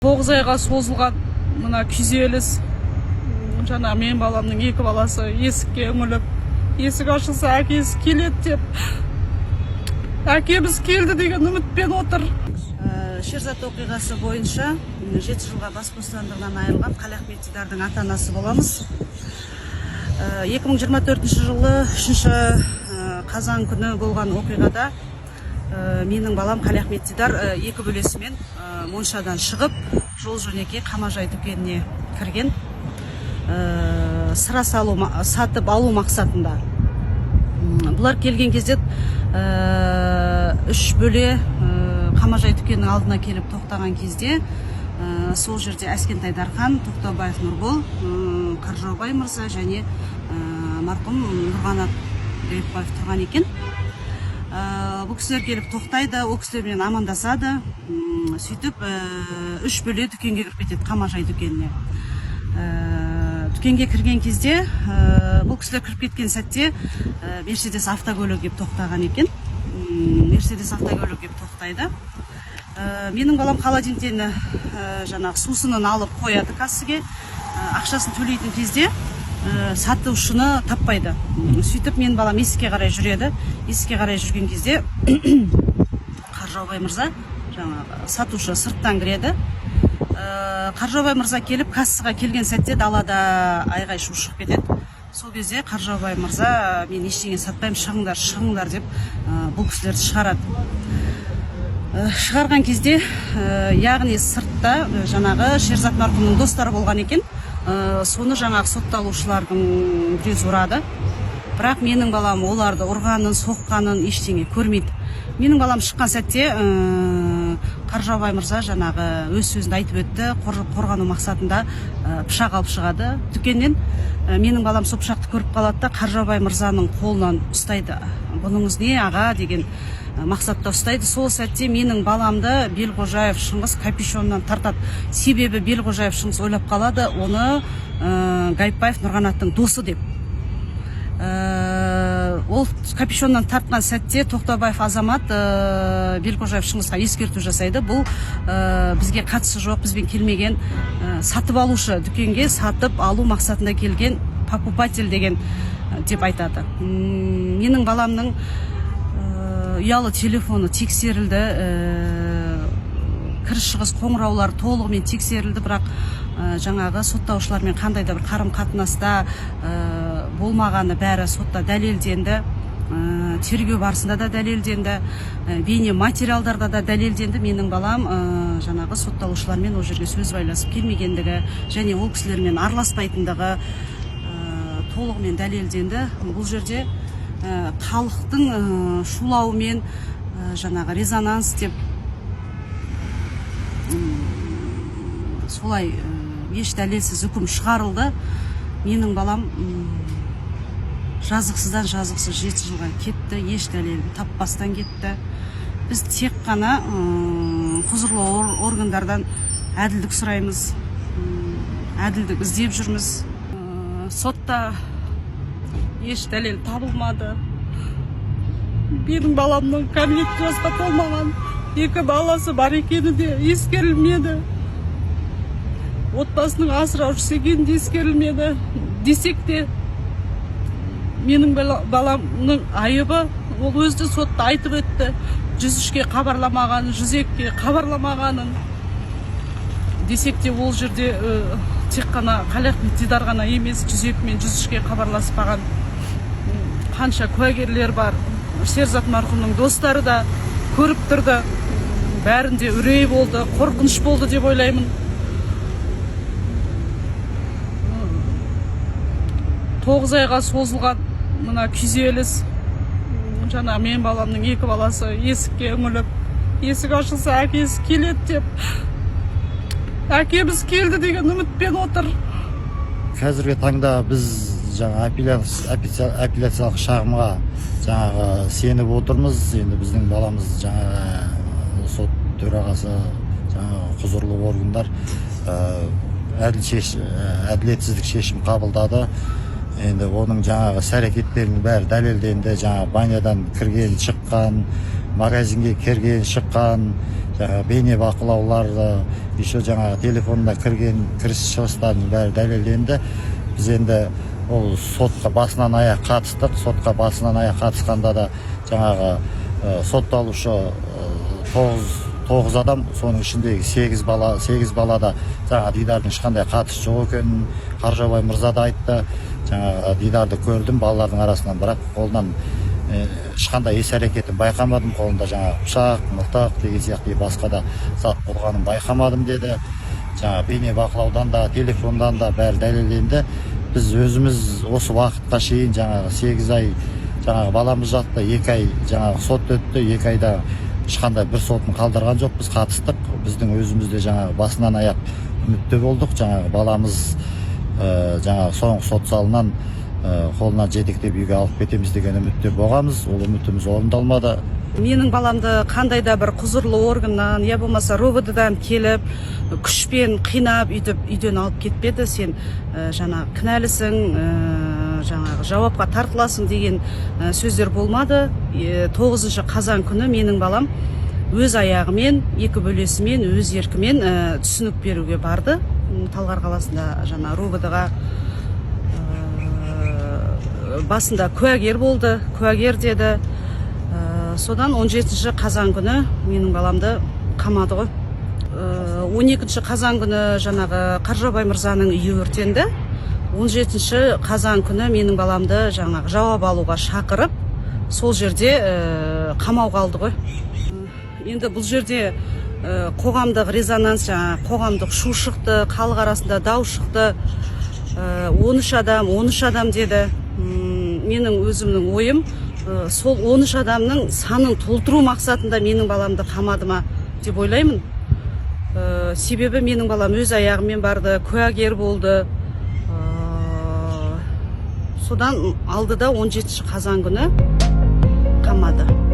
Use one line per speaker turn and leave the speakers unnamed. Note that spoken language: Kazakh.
9 айға созылған мына күйзеліс, жаңа мен баламның 2 баласы есікке үңіліп, есік ашылса әкесі келеді деп, әкеміз келді деген үмітпен отыр.
Шерзат оқиғасы бойынша 7 жылға бас бостандығынан айырылған Қалиахмет Дидардың ата-анасы боламыз. 2024 жылы 3 қазан күні болған оқиғада менің балам Қалиахмет Дидар 2 бөлесімен Моншадан шығып, жол жөнекей Қамажай дүкеніне кірген, сыра сатып алу мақсатында. Бұлар келген кезде 3 бөле Қамажай дүкенінің алдына келіп тоқтаған кезде, сол жерде Әскентай Дархан, Тоқтабаев Нұрбол, Қаржаубай мырза және марқұм Нұрғанат Бекбаев тұрған екен. Бұл кісілер келіп тоқтайды, ол кісілермен амандасады. Сөйтіп 3 бөле дүкенге кіріп кетеді, Қамажай дүкеніне. Дүкенге кірген кезде, бұл кісілер кіріп кеткен сәтте Мерседес автокөлігі келіп тоқтаған екен. Мерседес автокөлігі келіп тоқтайды. Менің балам холодильниктен жаңағы сусынын алып қояды кассаға. Ақшасын төлейтін кезде сатушыны таппайды. Сөйтіп мен балам есікке қарай жүреді. Есікке қарай жүрген кезде Қаржаубай мырза, жаңағы сатушы сырттан кіреді. Қаржаубай мырза келіп кассаға келген сәтте далада айғай шу шығып кетеді. Сол кезде Қаржаубай мырза, мен ештеңе сатпаймын, шығыңдар деп бұл кісілерді шығарады. Шығарған кезде, яғни сыртта жаңағы Шерзат марқұмның достары болған екен. Соны жаңағы сотталушылардың біреу ұрады. Бірақ менің балам оларды ұрғанын, соққанын ештеңе көрмейді. Менің балам шыққан сәтте Қаржаубай мырза жаңағы өз сөзінде айтып өтті, қорғану мақсатында пышақ алып шығады дүкеннен. Менің балам сол пышақты көріп қалады да Қаржаубай мырзаның қолынан ұстайды. Бұныңыз не аға деген мақсатта ұстайды. Сол сәтте менің баламды Белғожаев Шыңғыс капюшоннан тартады. Себебі Белғожаев Шыңғыс ойлап қалады, оны Гайыпбаев Нұрғанаттың досы деп. Ол капюшоннан тартқан сәтте Тоқтабаев Азамат Белғожаев Шыңғысқа ескерту жасайды. Бұл бізге қатысы жоқ, бізбен келмеген, сатып алушы, дүкенге сатып алу мақсатында келген покупатель деген деп айтады. Менің баламның ұялы телефоны тексерілді, кіріс-шығыс қоңыраулар толығымен тексерілді, бірақ жаңағы соттаушылармен қандай да бір қарым-қатынаста болмағаны бәрі сотта дәлелденді. Тергеу барысында да дәлелденді, бейне материалдарда да дәлелденді. Менің балам жаңағы сотталушылармен ол жерге сөз байласып келмегендігі және ол кісілермен араласпайтындығы толығымен дәлелденді. Бұл жерде халықтың шулауымен жаңағы резонанс деп солай еш дәлелсіз үкім шығарылды. Менің балам жазықсыздан жазықсыз 7 жылға кетті, еш дәлел таппастан кетті. Біз тек қана құзырлы органдардан әділдік сұраймыз, әділдік іздеп жүрміз. Сотта еш дәлел табылмады. Менің баламның кәмелет жасқа толмаған 2 баласы бар екені де ескерілмеді. Отбасының асыраушысы екені де ескерілмеді. Десек те, менің баламның айыбы, ол өзі сотта айтып өтті. 103-ке хабарламағанын, 102-ке хабарламағанын. Десек те, ол жерде тек қана Қалиахмет Дидар ғана емес, 102 мен 103-ке хабарласпаған қанша куәгерлер бар. Шерзат марқұмның достары да көріп тұрды. Бәрінде үрей болды, қорқыныш болды деп ойлаймын. 9 айға созылған мына күйзеліс, жаңа мен баламның 2 баласы есікке үңіліп, есік ашылса әкесі келеді деп, әкеміз келді деген үмітпен отыр.
Қазіргі таңда біз жаңа апелляциялық шағымға жаңағы сеніп отырмыз. Енді біздің баламыз жаңа сот төрағасы, жаңа құзырлы органдар әділетсіздік шешім қабылдады. енді оның жаңағы іс-әрекеттерінің бәрі дәлелденді. Жаңағы банядан кірген, шыққан, магазинге кірген, шыққан, жаңағы бейне бақылауларды, еще жаңағы телефонда кірген кіріс шығыстардың бәрі дәлелденді. Біз енді ол сотқа басынан аяқ қатыстық. Сотқа басынан аяқ қатысқанда да жаңағы сотталушы 9 адам, соның ішіндегі 8 балада жаңағы Дидардың ешқандай қатысы жоқ екенін Қаржабай мырза да айтты. Жаңағы Дидарды көрдім балалардың арасынан, бірақ қолынан ешқандай іс-әрекетін байқамадым. Қолында жаңағы пышақ, мылтық деген сияқты басқа да зат болғанын байқамадым деді. Жаңағы бейне бақылаудан да, телефондан да бәрі дәлелденді. Біз өзіміз осы уақытқа шейін жаңағы 8 ай жаңағы баламыз жатты, 2 ай жаңағы сот өтті, 2 айда ешқандай бір сотын қалдырған жоқ. Біз қатыстық. Біздің өзімізде жаңағы басынан аяқ үмітте болдық. Жаңағы баламыз жаңағы соңғы сот залынан қолынан жетектеп үйге алып кетеміз деген үмітте болғанбыз. Ол үмітіміз орындалмады.
Менің баламды қандай да бір құзырлы органнан, я болмаса РОВД-дан келіп, күшпен қинап үйтіп үйден алып кетпеді. Сен жаңағы кінәлісің, жаңағы жауапқа тартыласың деген сөздер болмады. 9 қазан күні менің балам өз аяғымен, 2 бөлесімен, өз еркімен түсінік беруге барды. Талғар қаласында жаңа РОВД-ға басында куәгер болды, куәгер деді. Содан 17 қазан күні менің баламды қамады ғой. 12 қазан күні жаңағы Қаржабай мырзаның үйі өртенді. 17 қазан күні менің баламды жаңағы жауап алуға шақырып, сол жерде қамауға алды ғой. Енді бұл жерде қоғамдық резонанс, қоғамдық шу шықты, халық арасында дау шықты. 13 адам деді. Менің өзімнің ойым, сол 13 адамның санын толтыру мақсатында менің баламды қамады ма деп ойлаймын. Себебі менің балам өз аяғымен барды, куәгер болды. Содан алды да 17 қазан күні қамады.